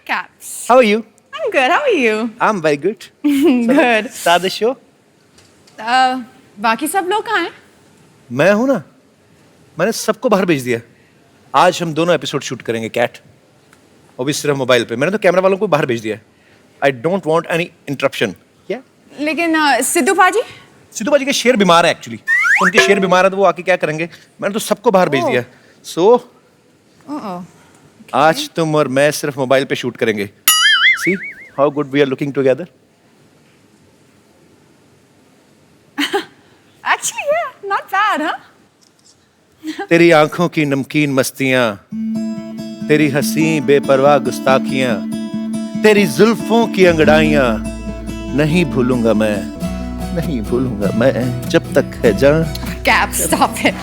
Caps. How are you? I'm good. How are you? I'm very good. Good. Start the show. बाकी सब लोग कहाँ हैं? मैं हूं ना, मैंने सबको बाहर भेज दिया। आज हम दोनों एपिसोड शूट करेंगे कैट, वो भी सिर्फ मोबाइल पे। मैंने तो कैमरा वालों को बाहर भेज दिया। I don't want any interruption. क्या? लेकिन सिद्धू पाजी? सिद्धू बाजी के शेर बीमार है एक्चुअली। उनके शेर बीमार है तो वो आके क्या करेंगे? मैंने तो सबको बाहर भेज दिया। सो आज तुम और मैं सिर्फ मोबाइल पे शूट करेंगे। See how good we are looking together. Actually, yeah, not bad, huh? तेरी आंखों की नमकीन मस्तियां, तेरी हंसी बेपरवाह गुस्ताखियां, तेरी जुल्फों की अंगड़ाइयां, नहीं भूलूंगा मैं, नहीं भूलूंगा मैं जब तक है जान। Caps, stop it.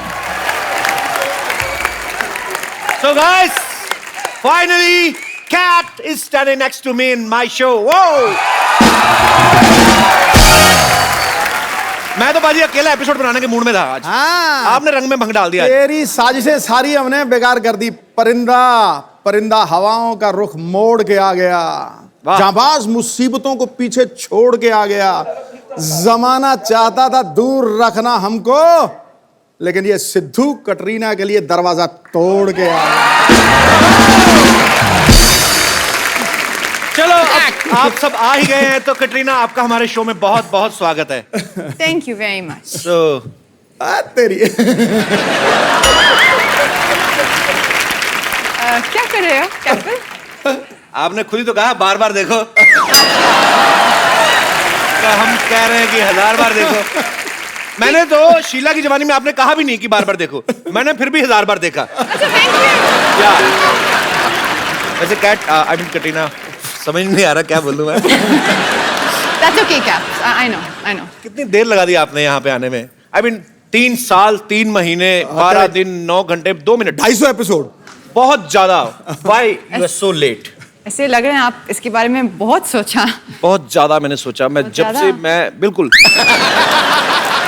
So guys, finally, Cat is standing next to me in my show. Whoa! मैं तो बाजी अकेला एपिसोड बनाने के मूड में था आज। हाँ। आपने रंग में भंग डाल दिया। तेरी साजिशें सारी हमने बेकार कर दी। परिंदा हवाओं का रुख मोड़ के आ गया, जाबाज मुसीबतों को पीछे छोड़ के आ गया। जमाना चाहता था दूर रखना हमको, लेकिन ये सिद्धू कटरीना के लिए दरवाजा तोड़ के आ गया। चलो आप सब आ ही गए हैं तो कटरीना आपका हमारे शो में बहुत बहुत स्वागत है। Thank you very much. तेरी क्या कर रहे हो, कैप्टन? आपने खुद ही तो कहा बार बार देखो। तो हम कह रहे हैं कि 1000 बार देखो। मैंने तो शीला की जवानी में आपने कहा भी नहीं कि बार बार देखो, मैंने फिर भी 1000 बार देखा। अच्छा, thank you. वैसे कैट आई मीन कटरीना, समझ नहीं आ रहा क्या बोलूं मैं। That's okay, Caps. I know. कितनी देर लगा दी आपने यहाँ पे आने में? आई मीन 3 साल 3 महीने 12 दिन 9 घंटे 2 मिनट 250 एपिसोड, बहुत ज्यादा। Why you are so late? ऐसे लग रहे हैं आप इसके बारे में बहुत सोचा। बहुत ज्यादा मैंने सोचा। मैं जब से मैं बिल्कुल।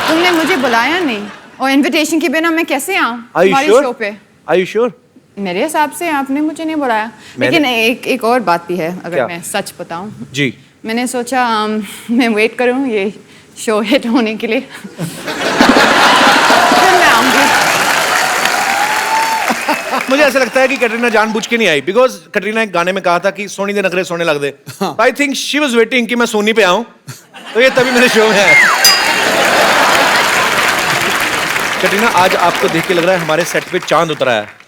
तुमने मुझे बुलाया नहीं और इनविटेशन के बिना मैं कैसे आऊँ हमारे शो पे? Are you sure? मेरे हिसाब से आपने मुझे नहीं बुलाया। लेकिन एक और बात भी है, अगर क्या? मैं सच बताऊं। जी। मैंने सोचा मैं वेट करूं ये शो हिट होने के लिए। फिर मैं आऊंगी। मुझे ऐसा लगता है कि कटरीना जानबूझ के नहीं आई, बिकॉज कटरीना एक गाने में कहा था कि सोनी दे नखरे सोने लग दे। I think she was waiting कि मैं सोनी पे आऊं, तो ये तभी मेरे शो में है। कटरीना आज आपको देख के लग रहा है हमारे सेट पे चांद उतरा है।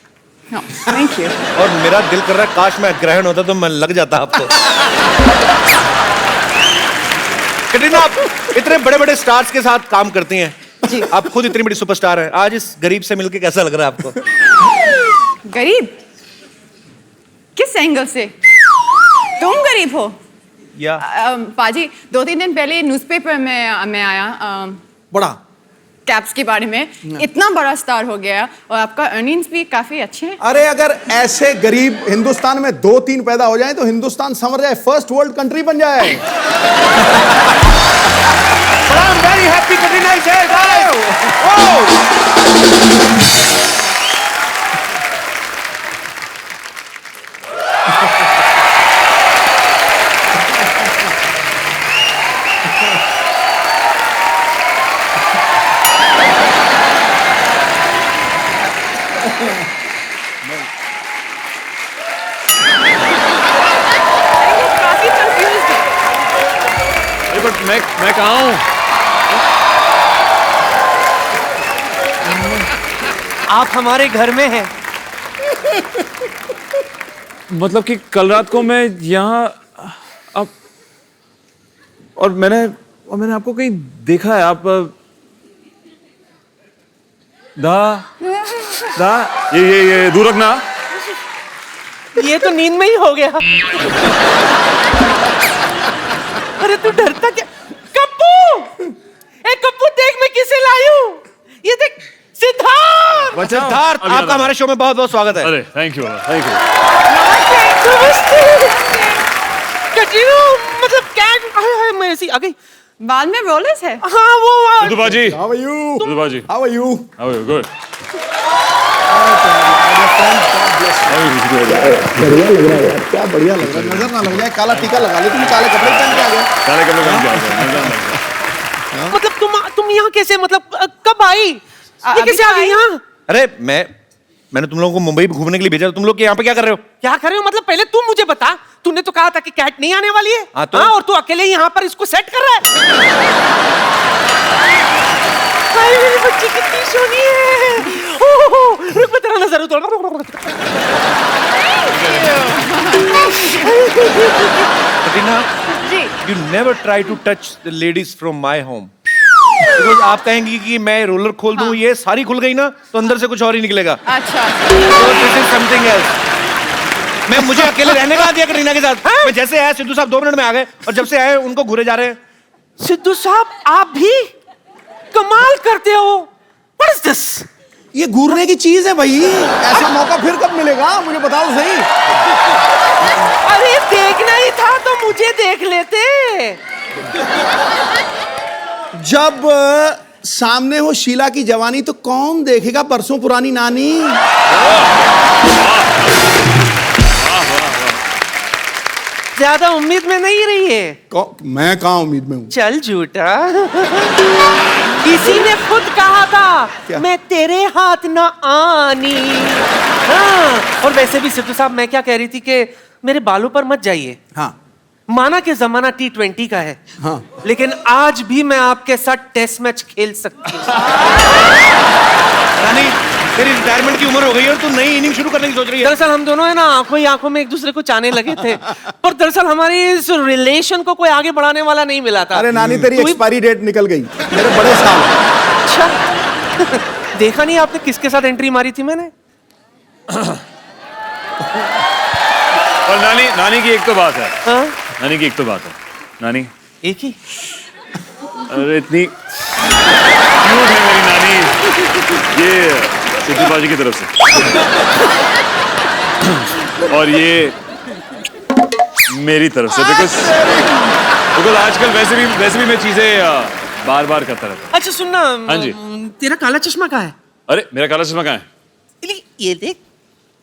Thank you. और मेरा दिल कर रहा है काश मैं ग्रहण होता तो मैं लग जाता आपको। कटरीना, आप इतने बड़े बड़े स्टार्स के साथ काम करती हैं जी। आप खुद इतनी बड़ी सुपरस्टार हैं। आज इस गरीब से मिलके कैसा लग रहा है आपको? गरीब? किस एंगल से? तुम गरीब हो? या पाजी 2-3 दिन पहले न्यूज़पेपर में मैं आया बड़ा कैप्स के बारे में। इतना बड़ा स्टार हो गया और आपका अर्निंग्स भी काफी अच्छे हैं। अरे अगर ऐसे गरीब हिंदुस्तान में 2-3 पैदा हो जाए तो हिंदुस्तान समझ जाए, फर्स्ट वर्ल्ड कंट्री बन जाए। I'm very happy Katrina is here, guys. काफी कंफ्यूज्ड है। बट मैं कहाँ हूँ? आप हमारे घर में हैं। मतलब कि कल रात को मैं यहाँ अब और मैंने आपको कहीं देखा है। आप दा ये दूर रखना। ये तो नींद में ही हो गया। अरे तू डरता क्या? कप्पू! ए कप्पू देख मैं किसे लाई हूँ। ये देख सिद्धार्थ। सिद्धार्थ, आपका हमारे शो में बहुत बहुत स्वागत है। अरे थैंक यू। कटरीना, मतलब क्या मैं ऐसी आ गई। बाल में रोलर्स है। हाँ वो सिद्धू बाजी। How are you? सिद्धू बाजी। How are you? How are you? Good. बढ़िया लग रहा है यार, क्या बढ़िया लग रहा है, नजर ना लग जाए, काला टीका लगा ले, तुम काले कपड़े पहन के आ गए। काले कपड़े पहन के आ गए। मतलब तुम यहाँ कैसे, मतलब कब आई, ये अभी कैसे तो आ गई आई। यहाँ? अरे मैंने तुम लोगों को मुंबई घूमने के लिए भेजा, तुम लोग यहाँ पे क्या कर रहे हो? क्या कर रहे हो मतलब, पहले तुम मुझे बता, तूने तो कहा था कि कैट नहीं आने वाली है। हाँ तो? और तू अकेले यहाँ पर इसको सेट कर रहा है। हाय, मेरी बच्ची कितनी सोनी है। ओह, रुक मैं तेरा नजर उतार। कटरीना, जी you never try to touch the ladies from my home. Because आप कहेंगी कि मैं रोलर खोल दूं, ये सारी खुल गई ना, तो अंदर से कुछ और ही निकलेगा। अच्छा So this is something else. मैं मुझे अकेले रहने कहाँ दिया कटरीना के साथ? मैं जैसे आया, सिद्धू साहब 2 मिनट में आ गए, और जब से आए उनको घूरे जा रहे हैं। सिद्धू साहब, आप भी कमाल करते हो। What is this? ये घूरने की चीज है भाई, ऐसा मौका फिर कब मिलेगा, मुझे बताओ सही। अरे देखना ही था तो मुझे देख लेते। जब सामने हो शीला की जवानी तो कौन देखेगा बरसों पुरानी नानी। ज्यादा उम्मीद में नहीं रही है। मैं कहाँ उम्मीद में हूँ। चल झूठा। किसी ने खुद कहा था, क्या? मैं तेरे हाथ न आनी। हाँ, और वैसे भी सिद्धू साहब, मैं क्या कह रही थी कि मेरे बालों पर मत जाइए। हाँ माना कि जमाना T20 का है, हाँ। लेकिन आज भी मैं आपके साथ टेस्ट मैच खेल सकती हूँ। रानी, तेरी रिटायरमेंट की उम्र हो गई है और तू नई इनिंग शुरू करने की सोच रही है। दरअसल हम दोनों है ना, आंखों ही आंखों में एक दूसरे को चाहने लगे थे, पर दरअसल हमारी इस रिलेशन को कोई आगे बढ़ाने वाला नहीं मिला था। अरे नानी, तेरी तू ही- एक्सपायरी डेट निकल गई, मेरे बड़े साल। अच्छा। देखा नहीं आपने किसके साथ एंट्री मारी थी मैंने? और नानी की एक तो बात है। हाँ? नानी की एक तो बात है। नानी, एक ही। अरे इतनी क्यूट है मेरी नानी। ये सिद्धू बाजी की तरफ से, और ये मेरी तरफ से, बिकॉज आजकल वैसे भी मैं चीजें बार बार करता रहता हूँ। अच्छा सुनना, हाँ जी। तेरा काला चश्मा कहाँ है? अरे मेरा काला चश्मा कहाँ है? ये देख,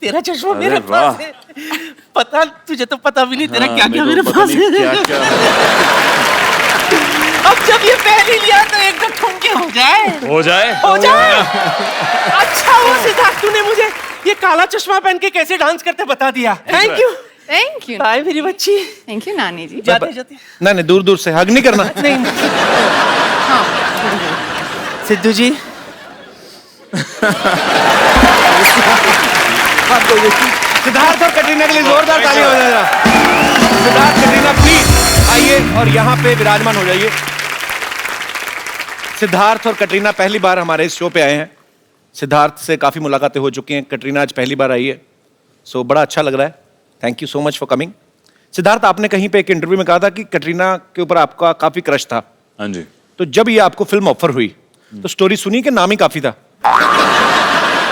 तेरा चश्मा अरे मेरे वाह। पास है। पता, तुझे तो पता भी नहीं तेरा हाँ, क्या क्या मेरे मेरे को पता पास नहीं है। क्या-क्या। अब जब ये पहन ही लिया तो एक दो ठुमके हो जाए। हो जाए। अच्छा वो सिद्धार्थ, तूने मुझे ये काला चश्मा पहन के कैसे डांस करते बता दिया। Thank you. Thank you. Bye मेरी बच्ची। थैंक यू नानी जी। जाते जाते। नहीं, दूर से हग नहीं करना। नहीं। हाँ सिद्धू जी, सिद्धार्थ और कटरीना के लिए जोरदार ताली हो जाएगा। सिद्धार्थ, कटरीना प्लीज आइए और यहाँ पे विराजमान हो जाइए। सिद्धार्थ और कटरीना पहली बार हमारे इस शो पे आए हैं। सिद्धार्थ से काफी मुलाकातें हो चुकी हैं, कटरीना आज पहली बार आई है, सो बड़ा अच्छा लग रहा है। Thank you so much for coming. Siddharth, आपने कहीं पे एक इंटरव्यू में कहा था कि कटरीना के ऊपर आपका काफी क्रश था। हाँ जी। तो जब ये आपको फिल्म ऑफर हुई तो स्टोरी सुनी कि नाम ही काफी था?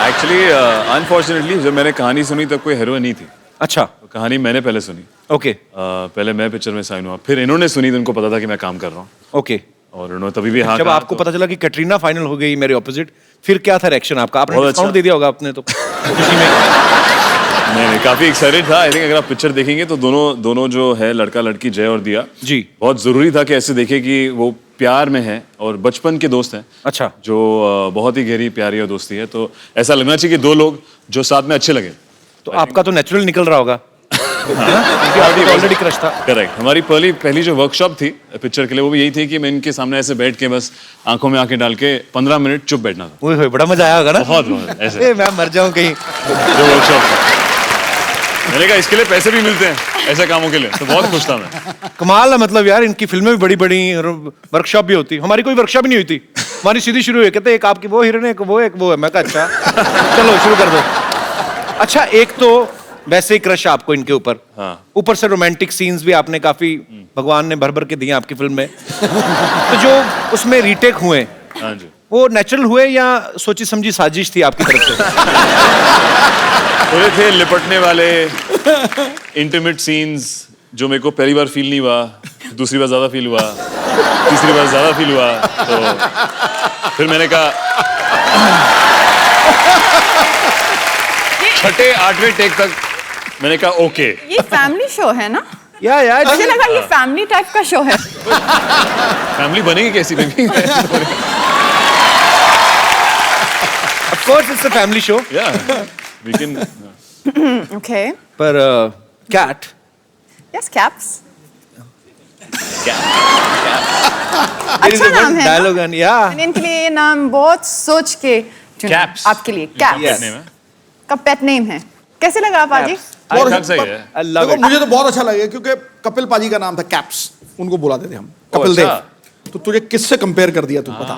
एक्चुअली अनफॉर्चुनेटली जब मैंने कहानी सुनी तब कोई हीरोइन नहीं थी। अच्छा, तो कहानी मैंने पहले सुनी। ओके पहले मैं पिक्चर में साइन हुआ, फिर इन्होंने सुनी तो उनको पता था कि मैं काम कर रहा हूँ, ओके। और उन्होंने तभी भी हाँ जब कहा, आपको तो- पता चला कि कटरीना फाइनल हो गई मेरे ऑपोजिट, फिर क्या था रिएक्शन आपका? आपने बहुत डिस्काउंट अच्छा। दे दिया होगा आपने तो खुशी में। नहीं, काफी एक्साइटेड था। आई थिंक अगर आप पिक्चर देखेंगे तो दोनों जो है, लड़का लड़की जय और दिया जी। बहुत जरूरी था कि ऐसे देखे कि वो प्यार में है और बचपन के दोस्त हैं। अच्छा। जो बहुत ही गहरी प्यारी और दोस्ती है, तो ऐसा लगना चाहिए कि दो लोग जो साथ में अच्छे लगे। तो आपका तो नेचुरल निकल रहा होगा। ऑलरेडी क्रश था। करेक्ट। हमारी पहली जो वर्कशॉप थी पिक्चर के लिए, वो भी यही थी कि मैं इनके सामने ऐसे बैठ के बस आंखों में आंखें डाल के 15 मिनट चुप बैठना था। ओए होए, बड़ा मजा आया होगा ना? बहुत ऐसे ए, मैं मर जाऊं कहीं। जो वर्कशॉप था, मैंने कहा इसके लिए पैसे भी मिलते हैं ऐसे कामों के लिए, तो बहुत खुश था मैं। कमाल है, मतलब यार इनकी फिल्में भी बड़ी बड़ी, वर्कशॉप भी होती। हमारी कोई वर्कशॉप ही नहीं हुई थी, हमारी सीधी शुरू हुई। कहते एक आपकी वो हीरोइन है, एक वो है। मैं कहा अच्छा चलो शुरू कर दो। अच्छा, एक तो वैसे ही क्रश आपको इनके ऊपर, हाँ। ऊपर से रोमांटिक सीन्स भी आपने काफी भगवान ने भर भर के दिए आपकी फिल्म में। तो जो उसमें रीटेक हुए, हाँ जी। वो नेचुरल हुए या सोची समझी साजिश थी आपकी तरफ से? थोड़े थे लिपटने वाले इंटीमेट सीन्स जो मेरे को पहली बार फील नहीं हुआ, दूसरी बार ज्यादा फील हुआ, तीसरी बार ज्यादा फील हुआ, तो फिर मैंने कहा छठे आठवें टेक तक मैंने कहा ओके। ये फैमिली शो है ना? या मुझे लगा ये फैमिली टाइप का शो है। फैमिली बनेगी कैसी baby? Of course it's a family show. या वी कैन। ओके। पर कैट यस, कैप्स। अच्छा नाम है ना? डायलॉग एंड या मैंने इनके लिए ये नाम बहुत सोच के चुना। Caps. आपके लिए कैप्स Yes. नेम है। का पेट नेम है। कैसे लगा आप आजी? ठीक ठाक सही है। आई लव देखो इट। मुझे तो बहुत अच्छा लगे क्योंकि कपिल पाजी का नाम था कैप्स, उनको बुलाते थे हम कपिल अच्छा। देव। तो तुझे किससे कंपेयर कर दिया तू बता?